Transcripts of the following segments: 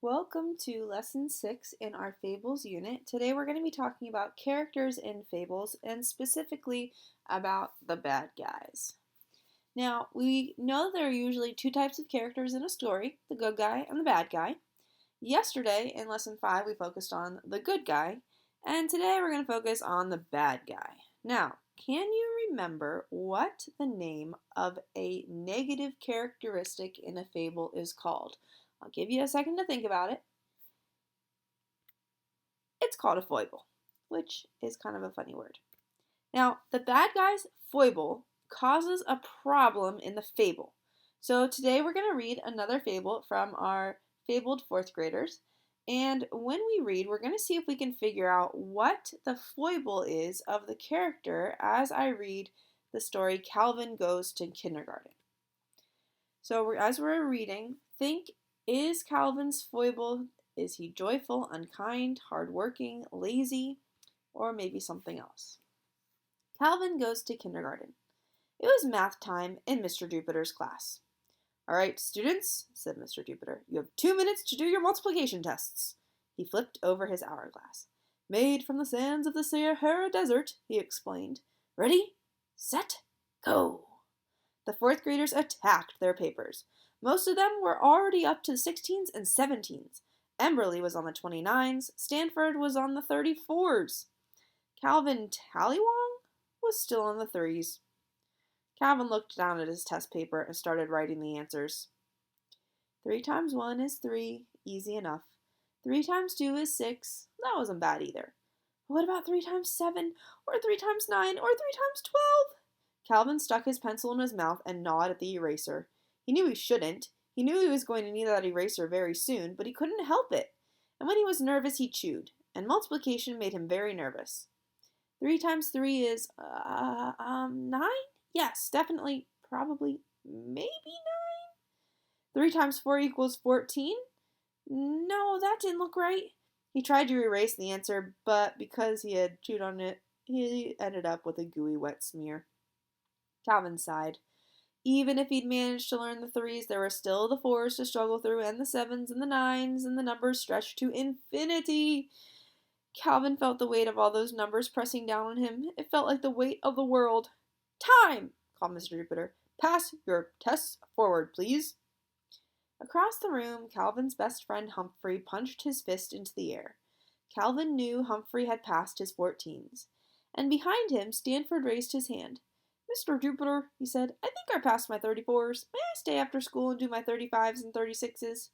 Welcome to Lesson 6 in our Fables unit. Today we're going to be talking about characters in Fables and specifically about the bad guys. Now, we know there are usually two types of characters in a story, the good guy and the bad guy. Yesterday in Lesson 5 we focused on the good guy, and today we're going to focus on the bad guy. Now, can you remember what the name of a negative characteristic in a fable is called? I'll give you a second to think about it. It's called a foible, which is kind of a funny word. Now, the bad guy's foible causes a problem in the fable. So today we're going to read another fable from our fabled fourth graders. And when we read, we're going to see if we can figure out what the foible is of the character as I read the story Calvin Goes to Kindergarten. So as we're reading, think, is Calvin's foible, is he joyful, unkind, hardworking, lazy, or maybe something else? Calvin goes to kindergarten. It was math time in Mr. Jupiter's class. All right, students, said Mr. Jupiter, you have 2 minutes to do your multiplication tests. He flipped over his hourglass. Made from the sands of the Sahara Desert, he explained. Ready, set, go. The fourth graders attacked their papers. Most of them were already up to the 16s and 17s. Emberley was on the 29s. Stanford was on the 34s. Calvin Tallywong was still on the 3s. Calvin looked down at his test paper and started writing the answers. 3 times 1 is 3. Easy enough. 3 times 2 is 6. That wasn't bad either. What about 3 times 7? Or 3 times 9? Or 3 times 12? Calvin stuck his pencil in his mouth and gnawed at the eraser. He knew he shouldn't. He knew he was going to need that eraser very soon, but he couldn't help it. And when he was nervous, he chewed. And multiplication made him very nervous. 3 times 3 is, 9? Yes, definitely, probably, maybe 9? 3 times 4 equals 14? No, that didn't look right. He tried to erase the answer, but because he had chewed on it, he ended up with a gooey wet smear. Calvin sighed. Even if he'd managed to learn the 3s, there were still the 4s to struggle through, and the 7s and the 9s, and the numbers stretched to infinity. Calvin felt the weight of all those numbers pressing down on him. It felt like the weight of the world. Time! Called Mr. Jupiter. Pass your tests forward, please. Across the room, Calvin's best friend Humphrey punched his fist into the air. Calvin knew Humphrey had passed his 14s. And behind him, Stanford raised his hand. Mr. Jupiter, he said, I think I passed my 34s. May I stay after school and do my 35s and 36s?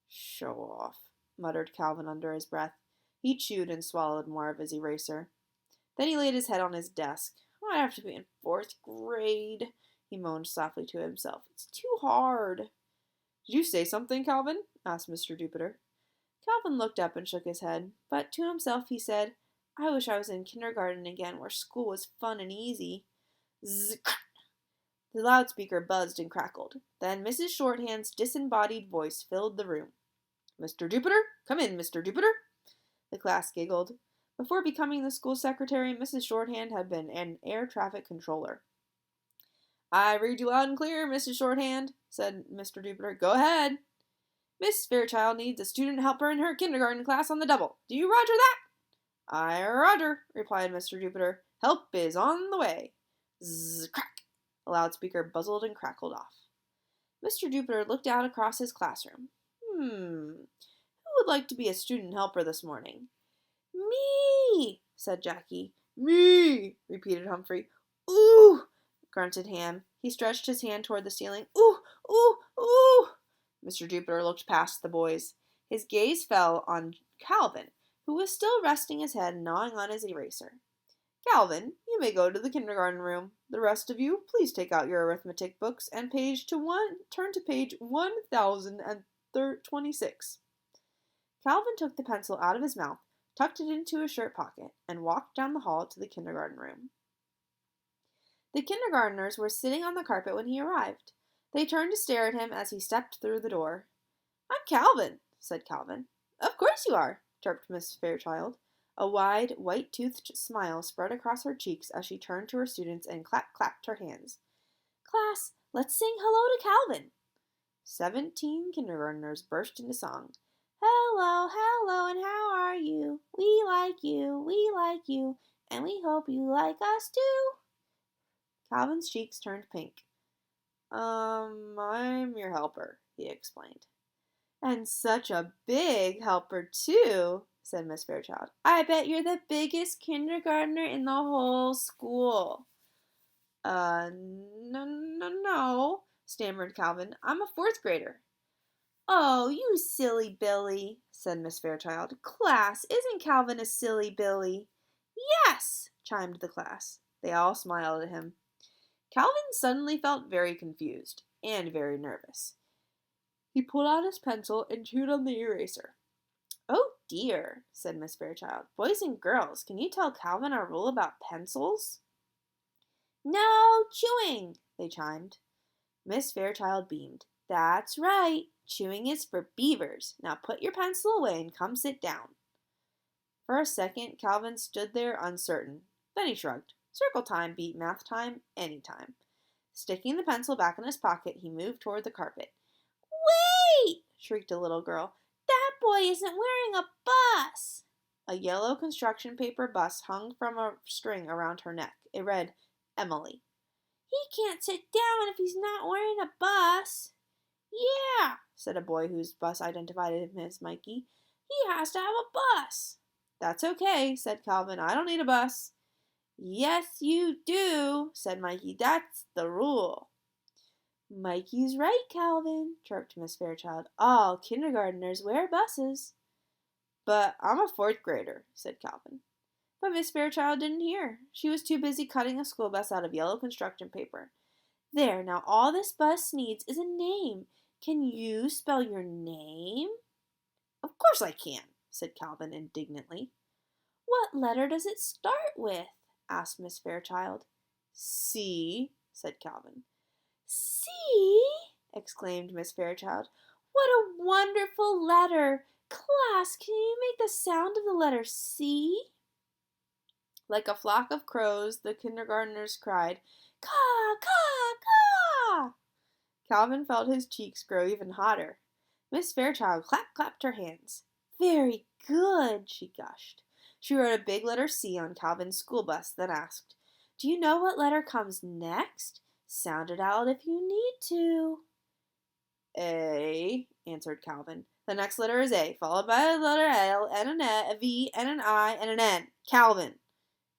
Show off, muttered Calvin under his breath. He chewed and swallowed more of his eraser. Then he laid his head on his desk. I have to be in 4th grade, he moaned softly to himself. It's too hard. Did you say something, Calvin? Asked Mr. Jupiter. Calvin looked up and shook his head, but to himself he said, I wish I was in kindergarten again where school was fun and easy. Zzz. The loudspeaker buzzed and crackled. Then Mrs. Shorthand's disembodied voice filled the room. Mr. Jupiter? Come in, Mr. Jupiter. The class giggled. Before becoming the school secretary, Mrs. Shorthand had been an air traffic controller. I read you loud and clear, Mrs. Shorthand, said Mr. Jupiter. Go ahead. Miss Fairchild needs a student helper in her kindergarten class on the double. Do you roger that? Aye, roger, replied Mr. Jupiter. Help is on the way. Zzz, crack! The loudspeaker buzzed and crackled off. Mr. Jupiter looked out across his classroom. Who would like to be a student helper this morning? Me, said Jackie. Me, repeated Humphrey. Ooh, grunted Ham. He stretched his hand toward the ceiling. Ooh, ooh, ooh. Mr. Jupiter looked past the boys. His gaze fell on Calvin, who was still resting his head and gnawing on his eraser. Calvin, you may go to the kindergarten room. The rest of you, please take out your arithmetic books and turn to page 1026. Calvin took the pencil out of his mouth, tucked it into his shirt pocket, and walked down the hall to the kindergarten room. The kindergartners were sitting on the carpet when he arrived. They turned to stare at him as he stepped through the door. I'm Calvin, said Calvin. Of course you are, chirped Miss Fairchild. A wide, white-toothed smile spread across her cheeks as she turned to her students and clapped her hands. Class, let's sing hello to Calvin. 17 kindergartners burst into song. Hello, hello, and how are you? We like you, and we hope you like us too. Calvin's cheeks turned pink. I'm your helper, he explained. And such a big helper, too, said Miss Fairchild. I bet you're the biggest kindergartner in the whole school. No, stammered Calvin. I'm a fourth grader. Oh, you silly Billy, said Miss Fairchild. Class, isn't Calvin a silly Billy? Yes, chimed the class. They all smiled at him. Calvin suddenly felt very confused and very nervous. He pulled out his pencil and chewed on the eraser. Oh dear, said Miss Fairchild. Boys and girls, can you tell Calvin our rule about pencils? No chewing, they chimed. Miss Fairchild beamed. That's right. Chewing is for beavers. Now put your pencil away and come sit down. For a second, Calvin stood there uncertain. Then he shrugged. Circle time beat math time any time. Sticking the pencil back in his pocket, he moved toward the carpet. Wait! Shrieked a little girl. That boy isn't wearing a bus! A yellow construction paper bus hung from a string around her neck. It read, Emily. He can't sit down if he's not wearing a bus. Yeah, said a boy whose bus identified him as Mikey. He has to have a bus. That's okay, said Calvin. I don't need a bus. Yes, you do, said Mikey. That's the rule. Mikey's right, Calvin, chirped Miss Fairchild. All kindergartners wear buses. But I'm a fourth grader, said Calvin. But Miss Fairchild didn't hear. She was too busy cutting a school bus out of yellow construction paper. There, now all this bus needs is a name. Can you spell your name? Of course I can, said Calvin indignantly. What letter does it start with? Asked Miss Fairchild. C, said Calvin. C? Exclaimed Miss Fairchild. What a wonderful letter! Class, can you make the sound of the letter C? Like a flock of crows, the kindergartners cried, Caw, caw, caw! Calvin felt his cheeks grow even hotter. Miss Fairchild clapped her hands. Very good, she gushed. She wrote a big letter C on Calvin's school bus, then asked, Do you know what letter comes next? Sound it out if you need to. A, answered Calvin. The next letter is A, followed by a letter L, and an E, a V, and an I, and an N. Calvin.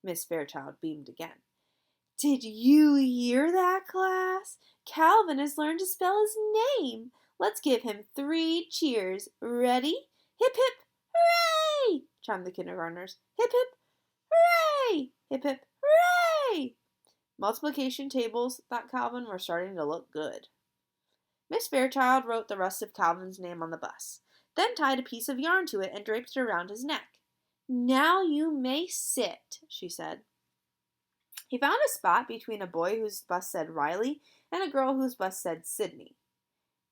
Miss Fairchild beamed again. Did you hear that, class? Calvin has learned to spell his name. Let's give him 3 cheers. Ready? Hip, hip, hooray! Chimed the kindergartners. Hip, hip, hooray! Hip, hip, hooray! Multiplication tables, thought Calvin, were starting to look good. Miss Fairchild wrote the rest of Calvin's name on the bus, then tied a piece of yarn to it and draped it around his neck. Now you may sit, she said. He found a spot between a boy whose bus said Riley and a girl whose bus said Sydney.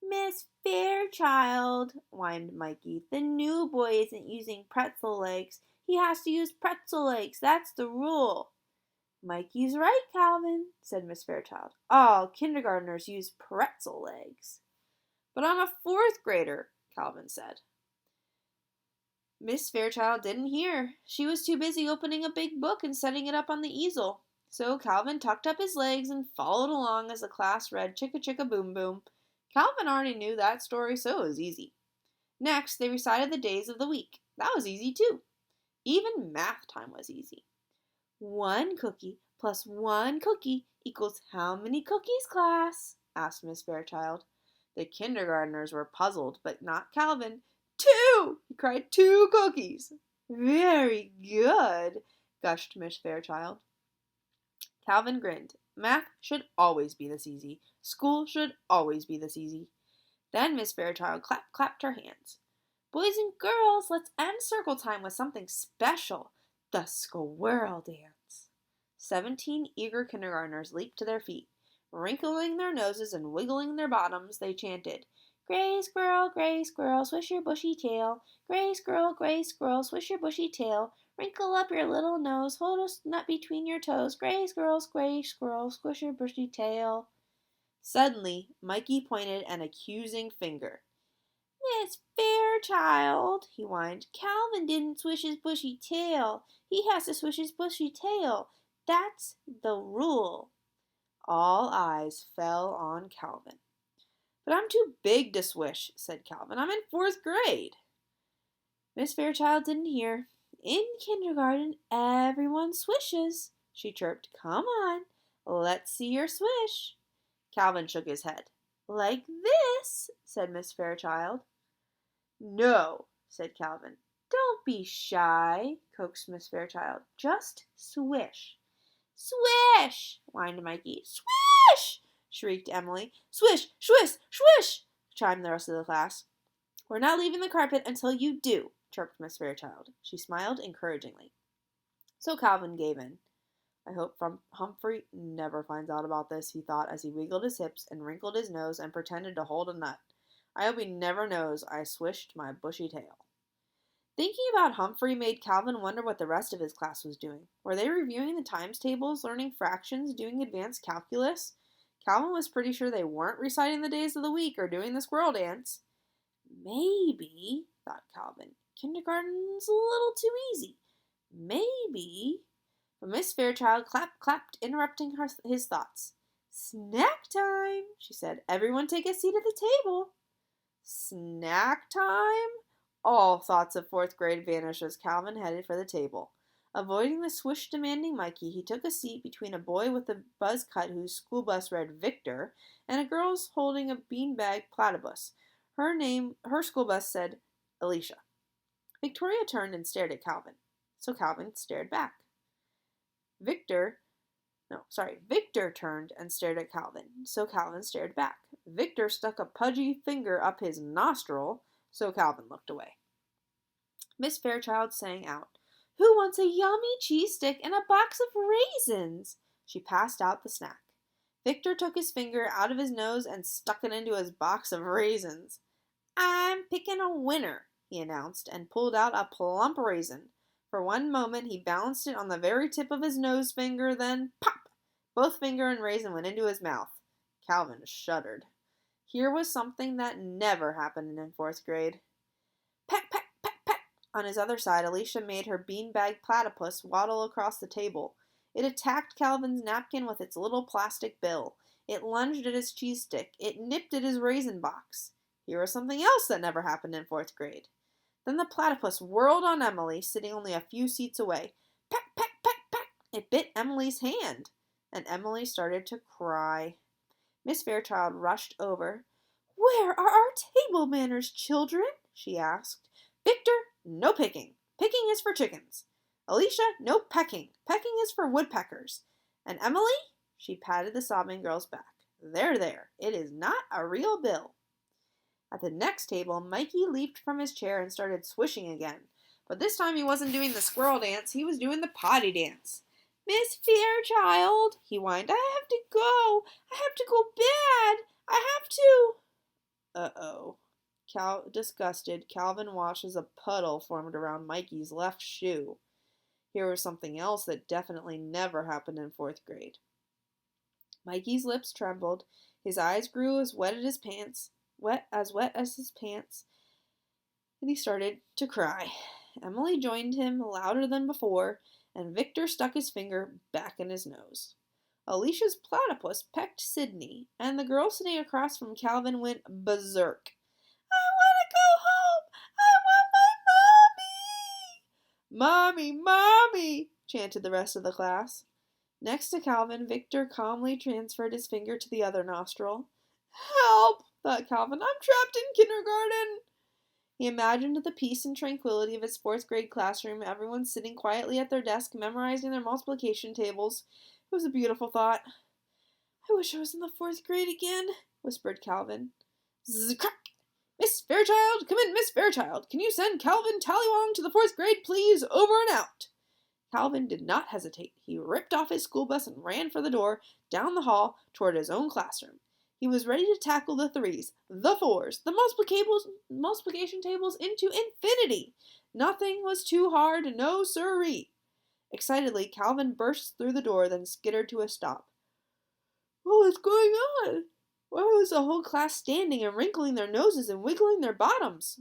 Miss Fairchild, whined Mikey, the new boy isn't using pretzel legs. He has to use pretzel legs. That's the rule. Mikey's right, Calvin, said Miss Fairchild. All kindergartners use pretzel legs. But I'm a fourth grader, Calvin said. Miss Fairchild didn't hear. She was too busy opening a big book and setting it up on the easel. So Calvin tucked up his legs and followed along as the class read Chicka Chicka Boom Boom. Calvin already knew that story, so it was easy. Next, they recited the days of the week. That was easy, too. Even math time was easy. 1 cookie plus 1 cookie equals how many cookies, class? Asked Miss Fairchild. The kindergartners were puzzled, but not Calvin. 2! He cried, 2 cookies. Very good, gushed Miss Fairchild. Calvin grinned. Math should always be this easy. School should always be this easy. Then Miss Fairchild clapped her hands. Boys and girls, let's end circle time with something special. The squirrel dance. 17 eager kindergartners leaped to their feet. Wrinkling their noses and wiggling their bottoms, they chanted, gray squirrel, swish your bushy tail. Gray squirrel, swish your bushy tail. Wrinkle up your little nose, hold a nut between your toes. Gray squirrel, squish your bushy tail. Suddenly, Mikey pointed an accusing finger. Miss Fairchild, Fairchild, he whined. Calvin didn't swish his bushy tail. He has to swish his bushy tail. That's the rule. All eyes fell on Calvin. But I'm too big to swish, said Calvin. I'm in 4th grade. Miss Fairchild didn't hear. In kindergarten, everyone swishes, she chirped. Come on, let's see your swish. Calvin shook his head. Like this, said Miss Fairchild. No, said Calvin. Don't be shy, coaxed Miss Fairchild. Just swish. Swish, whined Mikey. Swish, shrieked Emily. Swish, swish, swish, chimed the rest of the class. We're not leaving the carpet until you do, chirped Miss Fairchild. She smiled encouragingly. So Calvin gave in. I hope Humphrey never finds out about this, he thought as he wiggled his hips and wrinkled his nose and pretended to hold a nut. I hope he never knows I swished my bushy tail. Thinking about Humphrey made Calvin wonder what the rest of his class was doing. Were they reviewing the times tables, learning fractions, doing advanced calculus? Calvin was pretty sure they weren't reciting the days of the week or doing the squirrel dance. Maybe, thought Calvin, kindergarten's a little too easy. Maybe. But Miss Fairchild clapped, interrupting his thoughts. Snack time, she said. Everyone take a seat at the table. Snack time? All thoughts of 4th grade vanished as Calvin headed for the table. Avoiding the swish-demanding Mikey, he took a seat between a boy with a buzz cut whose school bus read Victor and a girl holding a beanbag platypus. Her school bus said Alicia. Victoria turned and stared at Calvin, so Calvin stared back. Victor turned and stared at Calvin, so Calvin stared back. Victor stuck a pudgy finger up his nostril, so Calvin looked away. Miss Fairchild sang out, Who wants a yummy cheese stick and a box of raisins? She passed out the snack. Victor took his finger out of his nose and stuck it into his box of raisins. I'm picking a winner, he announced, and pulled out a plump raisin. For one moment, he balanced it on the very tip of his nose finger, then pop! Both finger and raisin went into his mouth. Calvin shuddered. Here was something that never happened in 4th grade. Peck, peck, peck, peck. On his other side, Alicia made her beanbag platypus waddle across the table. It attacked Calvin's napkin with its little plastic bill. It lunged at his cheese stick. It nipped at his raisin box. Here was something else that never happened in 4th grade. Then the platypus whirled on Emily, sitting only a few seats away. Peck, peck, peck, peck. It bit Emily's hand, and Emily started to cry. Miss Fairchild rushed over. Where are our table manners, children? She asked. Victor, no picking. Picking is for chickens. Alicia, no pecking. Pecking is for woodpeckers. And Emily? She patted the sobbing girl's back. There. It is not a real bill. At the next table, Mikey leaped from his chair and started swishing again. But this time he wasn't doing the squirrel dance, he was doing the potty dance. Miss Fairchild, he whined, I have to go. I have to go bad. I have to. Uh-oh. Disgusted, Calvin watched as a puddle formed around Mikey's left shoe. Here was something else that definitely never happened in 4th grade. Mikey's lips trembled. His eyes grew as wet as his pants, and he started to cry. Emily joined him louder than before, and Victor stuck his finger back in his nose. Alicia's platypus pecked Sydney, and the girl sitting across from Calvin went berserk. I want to go home! I want my mommy! Mommy! Chanted the rest of the class. Next to Calvin, Victor calmly transferred his finger to the other nostril. Help! Thought Calvin. I'm trapped in kindergarten. He imagined the peace and tranquility of his 4th grade classroom, everyone sitting quietly at their desk, memorizing their multiplication tables. It was a beautiful thought. I wish I was in the 4th grade again, whispered Calvin. Zzz-crack! Miss Fairchild, come in, Miss Fairchild. Can you send Calvin Tallywong to the 4th grade, please? Over and out. Calvin did not hesitate. He ripped off his school bus and ran for the door, down the hall, toward his own classroom. He was ready to tackle the 3s, the 4s, the multiplication tables into infinity. Nothing was too hard, no siree. Excitedly, Calvin burst through the door, then skittered to a stop. What was going on? Why was the whole class standing and wrinkling their noses and wiggling their bottoms?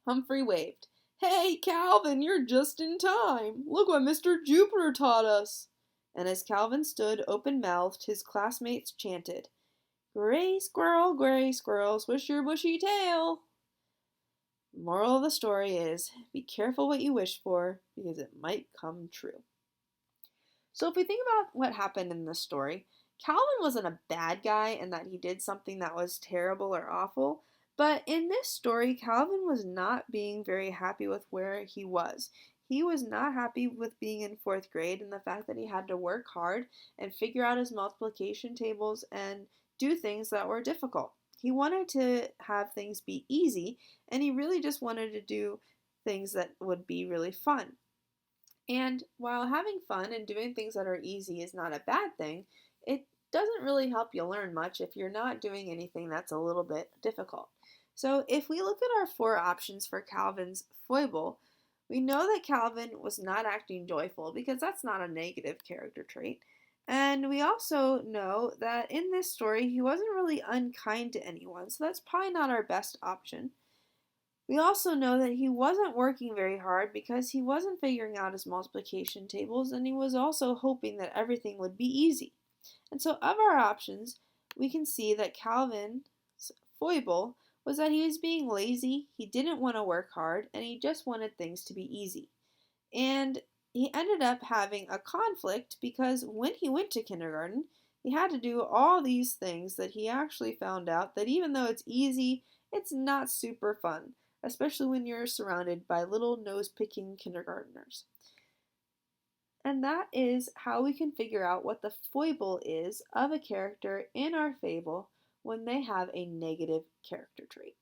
Humphrey waved. Hey, Calvin, you're just in time. Look what Mr. Jupiter taught us. And as Calvin stood open-mouthed, his classmates chanted, gray squirrel, swish your bushy tail. The moral of the story is, be careful what you wish for, because it might come true. So if we think about what happened in this story, Calvin wasn't a bad guy in that he did something that was terrible or awful, but in this story, Calvin was not being very happy with where he was. He was not happy with being in fourth grade and the fact that he had to work hard and figure out his multiplication tables and do things that were difficult. He wanted to have things be easy, and he really just wanted to do things that would be really fun. And while having fun and doing things that are easy is not a bad thing, it doesn't really help you learn much if you're not doing anything that's a little bit difficult. So if we look at our four options for Calvin's foible, we know that Calvin was not acting joyful because that's not a negative character trait. And we also know that in this story, he wasn't really unkind to anyone, so that's probably not our best option. We also know that he wasn't working very hard because he wasn't figuring out his multiplication tables, and he was also hoping that everything would be easy. And so of our options, we can see that Calvin's foible was that he was being lazy, he didn't want to work hard, and he just wanted things to be easy. And he ended up having a conflict because when he went to kindergarten, he had to do all these things that he actually found out that even though it's easy, it's not super fun, especially when you're surrounded by little nose-picking kindergartners. And that is how we can figure out what the foible is of a character in our fable when they have a negative character trait.